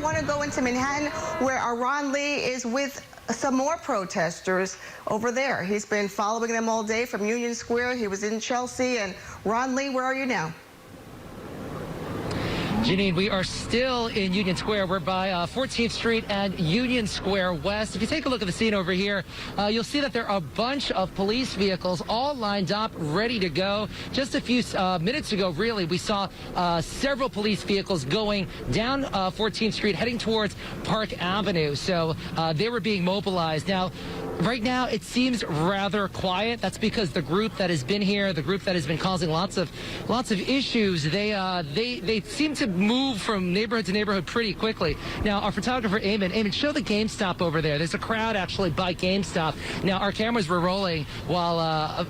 want to go into Manhattan, where Ron Lee is with some more protesters over there. He's been following them all day from Union Square. He was in Chelsea. And Ron Lee, where are you now? Janine, we are still in Union Square. We're by 14th Street and Union Square West. If you take a look at the scene over here, you'll see that there are a bunch of police vehicles all lined up, ready to go. Just a few minutes ago, really, we saw several police vehicles going down 14th Street, heading towards Park Avenue. So they were being mobilized. Now, right now, it seems rather quiet. That's because the group that has been here, the group that has been causing lots of issues, they seem to move from neighborhood to neighborhood pretty quickly. Now, our photographer, Eamon, show the GameStop over there. There's a crowd actually by GameStop. Now, our cameras were rolling while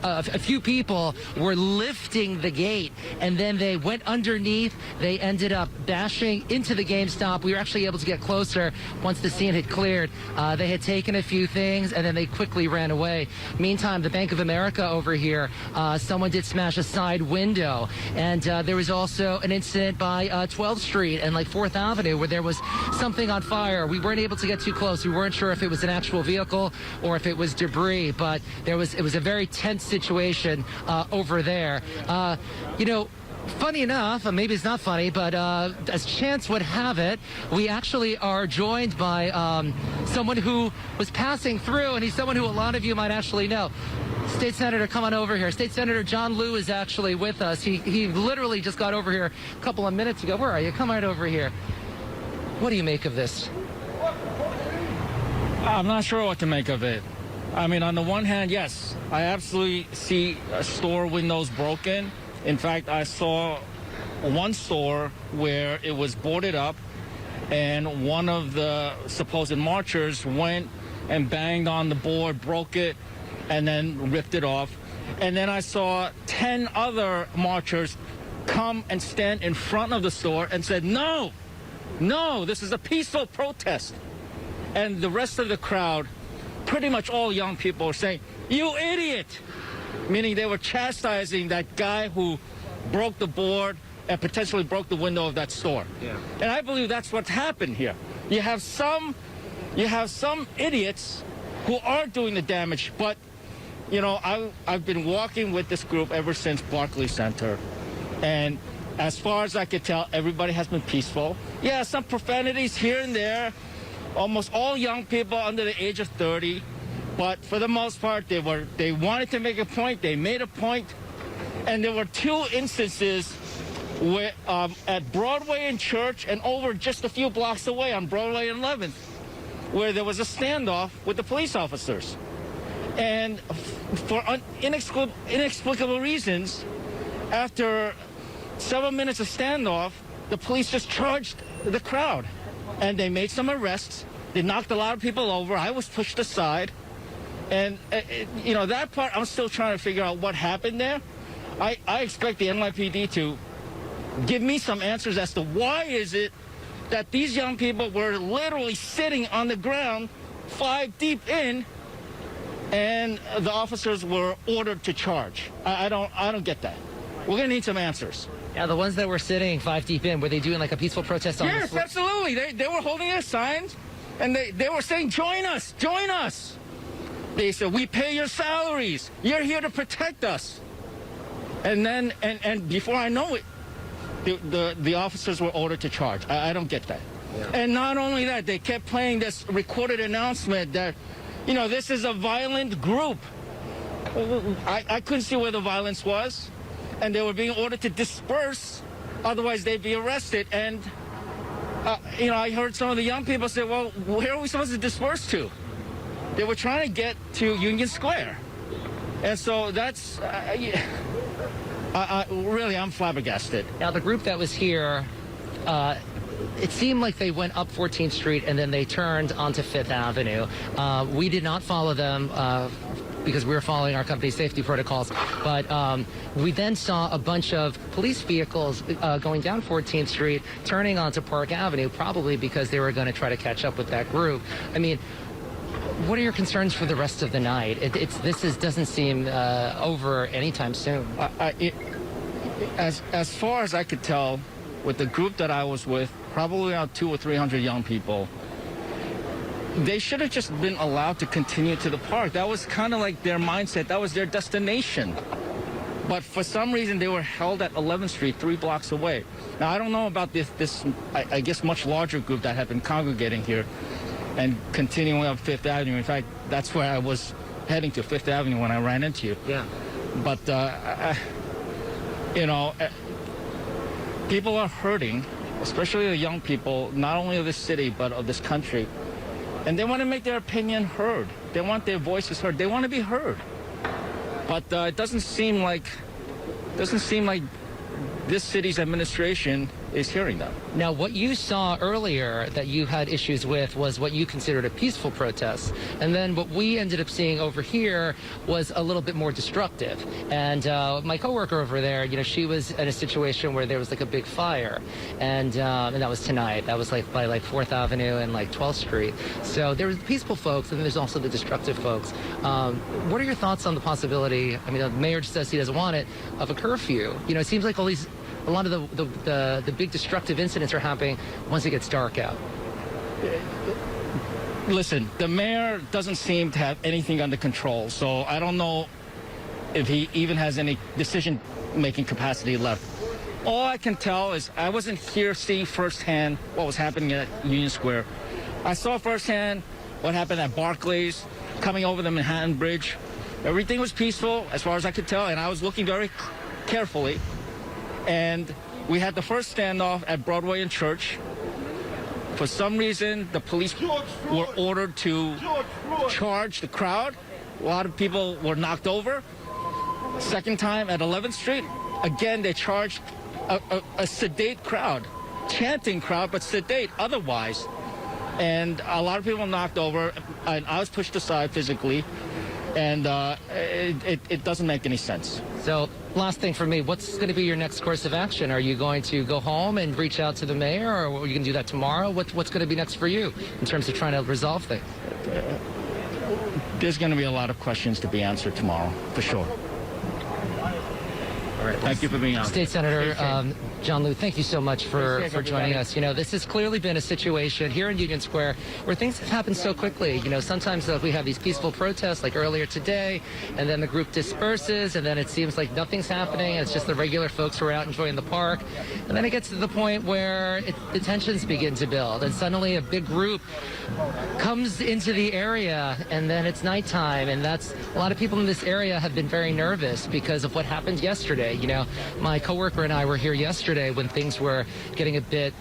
a few people were lifting the gate, and then they went underneath. They ended up bashing into the GameStop. We were actually able to get closer once the scene had cleared. They had taken a few things, and then they quickly ran away. Meantime, the Bank of America over here, someone did smash a side window, and there was also an incident by 12th Street and like 4th Avenue where there was something on fire. We weren't able to get too close. We weren't sure if it was an actual vehicle or if it was debris, but it was a very tense situation over there. You know, funny enough, maybe it's not funny, but as chance would have it, we actually are joined by someone who was passing through, and he's someone who a lot of you might actually know. State Senator, come on over here. State Senator John Liu is actually with us. He literally just got over here a couple of minutes ago. Where are you? Come right over here. What do you make of this? I'm not sure what to make of it. I mean, on the one hand, yes, I absolutely see store windows broken. In fact, I saw one store where it was boarded up, and one of the supposed marchers went and banged on the board, broke it, and then ripped it off. And then I saw 10 other marchers come and stand in front of the store and said, no, this is a peaceful protest. And the rest of the crowd, pretty much all young people, were saying, you idiot! Meaning they were chastising that guy who broke the board and potentially broke the window of that store. Yeah. And I believe that's what happened here. You have some idiots who are doing the damage, but you know, I've been walking with this group ever since Barclays Center, and as far as I could tell, everybody has been peaceful. Yeah, some profanities here and there, almost all young people under the age of 30, but for the most part, they wanted to make a point, they made a point, and there were two instances where, at Broadway and Church and over just a few blocks away on Broadway and 11th, where there was a standoff with the police officers. And for inexplicable reasons, after several minutes of standoff, the police just charged the crowd. And they made some arrests. They knocked a lot of people over. I was pushed aside. And, you know, that part, I'm still trying to figure out what happened there. I expect the NYPD to give me some answers as to why is it that these young people were literally sitting on the ground 5 deep in, and the officers were ordered to charge. I don't get that. We're gonna need some answers. Yeah, the ones that were sitting 5 deep in, were they doing like a peaceful protest on the Yes, absolutely. They were holding their signs, and they were saying, join us, join us. They said, we pay your salaries. You're here to protect us. And then, and before I know it, the officers were ordered to charge. I don't get that. Yeah. And not only that, they kept playing this recorded announcement that, you know, this is a violent group. I couldn't see where the violence was, and they were being ordered to disperse, otherwise they'd be arrested. And, you know, I heard some of the young people say, well, where are we supposed to disperse to? They were trying to get to Union Square. And so that's, really, I'm flabbergasted. Now, the group that was here, it seemed like they went up 14th Street and then they turned onto 5th Avenue. We did not follow them because we were following our company's safety protocols. But we then saw a bunch of police vehicles going down 14th Street, turning onto Park Avenue, probably because they were going to try to catch up with that group. I mean, what are your concerns for the rest of the night? This doesn't seem over anytime soon. As far as I could tell, with the group that I was with, probably about 200 or 300 young people. They should have just been allowed to continue to the park. That was kind of like their mindset. That was their destination. But for some reason, they were held at 11th Street, 3 blocks away. Now, I don't know about this I guess, much larger group that had been congregating here and continuing up Fifth Avenue. In fact, that's where I was heading to, Fifth Avenue, when I ran into you. Yeah. But, you know, people are hurting, especially the young people, not only of this city, but of this country. And they want to make their opinion heard. They want their voices heard. They want to be heard. But it doesn't seem like this city's administration is hearing them. Now, what you saw earlier that you had issues with was what you considered a peaceful protest. And then what we ended up seeing over here was a little bit more destructive. And my coworker over there, you know, she was in a situation where there was like a big fire. And that was tonight. That was like by like 4th Avenue and like 12th Street. So there was the peaceful folks, and then there's also the destructive folks. What are your thoughts on the possibility, I mean, the mayor just says he doesn't want it, of a curfew? You know, it seems like a lot of the big destructive incidents are happening once it gets dark out. Listen, the mayor doesn't seem to have anything under control, so I don't know if he even has any decision-making capacity left. All I can tell is I wasn't here seeing firsthand what was happening at Union Square. I saw firsthand what happened at Barclays, coming over the Manhattan Bridge. Everything was peaceful as far as I could tell, and I was looking very carefully. And we had the first standoff at Broadway and Church. For some reason, the police were ordered to charge the crowd. A lot of people were knocked over. Second time at 11th Street, again, they charged a sedate crowd, chanting crowd, but sedate otherwise. And a lot of people knocked over, and I was pushed aside physically. And it doesn't make any sense. So last thing for me, what's going to be your next course of action? Are you going to go home and reach out to the mayor, or are you going to do that tomorrow? What's going to be next for you in terms of trying to resolve things? There's going to be a lot of questions to be answered tomorrow, for sure. All right. Thank you for being on. State Senator John Liu, thank you so much for joining us. You know, this has clearly been a situation here in Union Square where things have happened so quickly. You know, sometimes we have these peaceful protests like earlier today, and then the group disperses, and then it seems like nothing's happening. It's just the regular folks who are out enjoying the park. And then it gets to the point where the tensions begin to build, and suddenly a big group comes into the area, and then it's nighttime, and a lot of people in this area have been very nervous because of what happened yesterday. You know, my coworker and I were here yesterday when things were getting a bit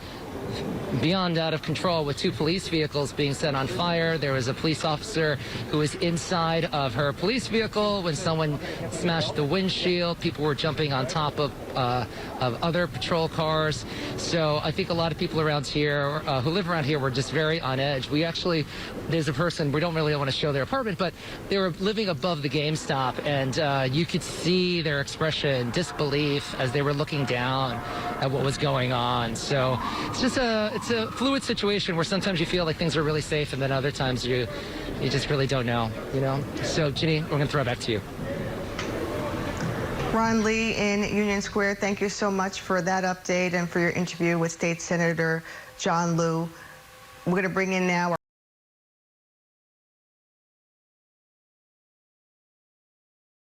beyond out of control, with 2 police vehicles being set on fire. There was a police officer who was inside of her police vehicle when someone smashed the windshield. People were jumping on top of other patrol cars. So I think a lot of people around here who live around here were just very on edge. There's a person, we don't really want to show their apartment, but they were living above the GameStop, and you could see their expression, disbelief, as they were looking down at what was going on. So it's a fluid situation where sometimes you feel like things are really safe, and then other times you just really don't know, you know? So, Ginny, we're going to throw it back to you. Ron Lee in Union Square, thank you so much for that update and for your interview with State Senator John Liu. We're going to bring in now